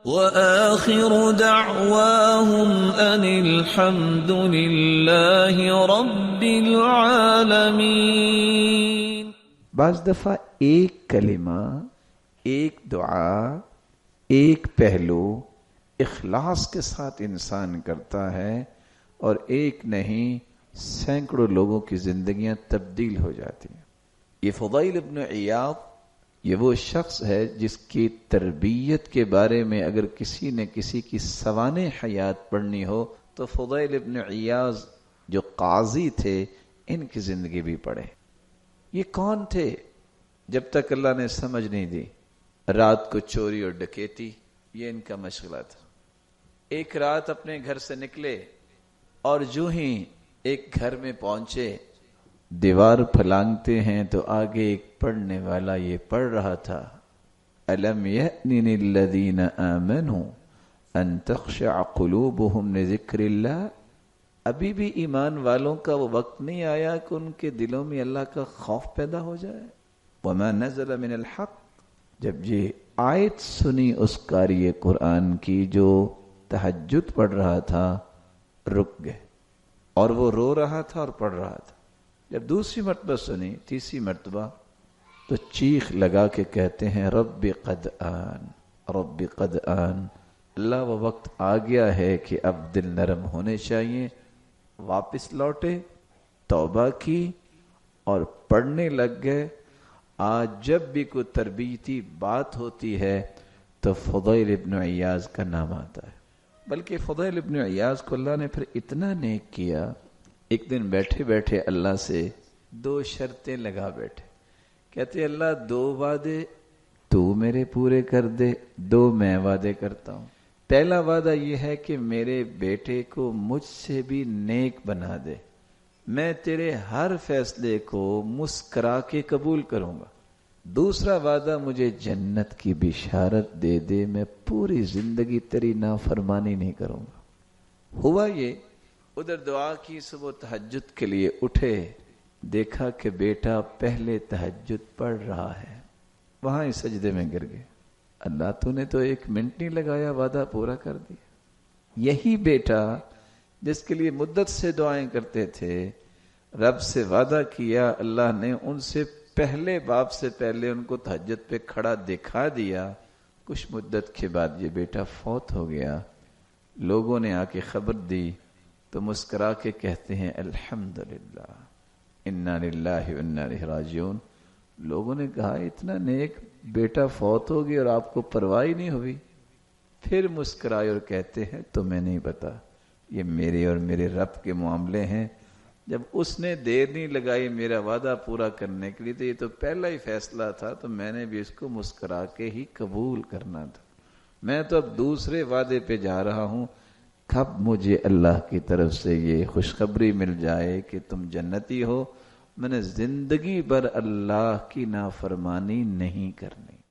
وآخر دعواهم أن الحمد لله رب العالمين۔ بعض دفعہ ایک کلمہ، ایک دعا، ایک پہلو اخلاص کے ساتھ انسان کرتا ہے اور ایک نہیں سینکڑوں لوگوں کی زندگیاں تبدیل ہو جاتی ہیں۔ یہ فضیل ابن عیاض یہ وہ شخص ہے جس کی تربیت کے بارے میں اگر کسی نے کسی کی سوانح حیات پڑھنی ہو تو فضیل ابن عیاض جو قاضی تھے ان کی زندگی بھی پڑھے۔ یہ کون تھے؟ جب تک اللہ نے سمجھ نہیں دی، رات کو چوری اور ڈکیتی یہ ان کا مشغلہ تھا۔ ایک رات اپنے گھر سے نکلے اور جو ہی ایک گھر میں پہنچے، دیوار پھلانگتے ہیں تو آگے ایک پڑھنے والا یہ پڑھ رہا تھا، أَلَمْ يَأْنِ لِلَّذِينَ آمَنُوا أَن تَخْشَعَ قُلُوبُهُمْ لِذِكْرِ اللَّهِ۔ ابھی بھی ایمان والوں کا وہ وقت نہیں آیا کہ ان کے دلوں میں اللہ کا خوف پیدا ہو جائے۔ وَمَا نَزَلَ مِنَ الْحَقِّ، جب یہ آیت سنی اس قاری قرآن کی جو تہجد پڑھ رہا تھا، رک گئے اور وہ رو رہا تھا اور پڑھ رہا تھا۔ جب دوسری مرتبہ سنی، تیسری مرتبہ، تو چیخ لگا کے کہتے ہیں رب قد آن، رب قد آن، اللہ وہ وقت آ گیا ہے کہ اب دل نرم ہونے چاہیے۔ واپس لوٹے، توبہ کی اور پڑھنے لگ گئے۔ آج جب بھی کوئی تربیتی بات ہوتی ہے تو فضیل ابن عیاض کا نام آتا ہے۔ بلکہ فضیل ابن عیاض کو اللہ نے پھر اتنا نیک کیا، ایک دن بیٹھے بیٹھے اللہ سے دو شرطیں لگا بیٹھے۔ کہتے اللہ دو وعدے تو میرے پورے کر دے، دو میں وعدے کرتا ہوں۔ پہلا وعدہ یہ ہے کہ میرے بیٹے کو مجھ سے بھی نیک بنا دے، میں تیرے ہر فیصلے کو مسکرا کے قبول کروں گا۔ دوسرا وعدہ مجھے جنت کی بشارت دے دے، میں پوری زندگی تیری نافرمانی نہیں کروں گا۔ ہوا یہ، ادھر دعا کی، صبح تہجد کے لیے اٹھے، دیکھا کہ بیٹا پہلے تہجد پڑھ رہا ہے، وہاں ہی سجدے میں گر گئے۔ اللہ تو نے تو ایک منٹ نہیں لگایا، وعدہ پورا کر دیا۔ یہی بیٹا جس کے لیے مدت سے دعائیں کرتے تھے، رب سے وعدہ کیا، اللہ نے ان سے پہلے باپ سے پہلے ان کو تہجد پہ کھڑا دکھا دیا۔ کچھ مدت کے بعد یہ بیٹا فوت ہو گیا۔ لوگوں نے آ کے خبر دی تو مسکرا کے کہتے ہیں الحمدللہ، انا للہ و انا الیہ راجعون۔ لوگوں نے کہا اتنا نیک بیٹا فوت ہو گیا اور آپ کو پرواہ ہی نہیں ہوئی؟ پھر مسکرائے اور کہتے ہیں تمہیں نہیں پتا، یہ میرے اور میرے رب کے معاملے ہیں۔ جب اس نے دیر نہیں لگائی میرا وعدہ پورا کرنے کے لیے تو یہ تو پہلا ہی فیصلہ تھا، تو میں نے بھی اس کو مسکرا کے ہی قبول کرنا تھا۔ میں تو اب دوسرے وعدے پہ جا رہا ہوں، کب مجھے اللہ کی طرف سے یہ خوشخبری مل جائے کہ تم جنتی ہو، میں نے زندگی بھر اللہ کی نافرمانی نہیں کرنی۔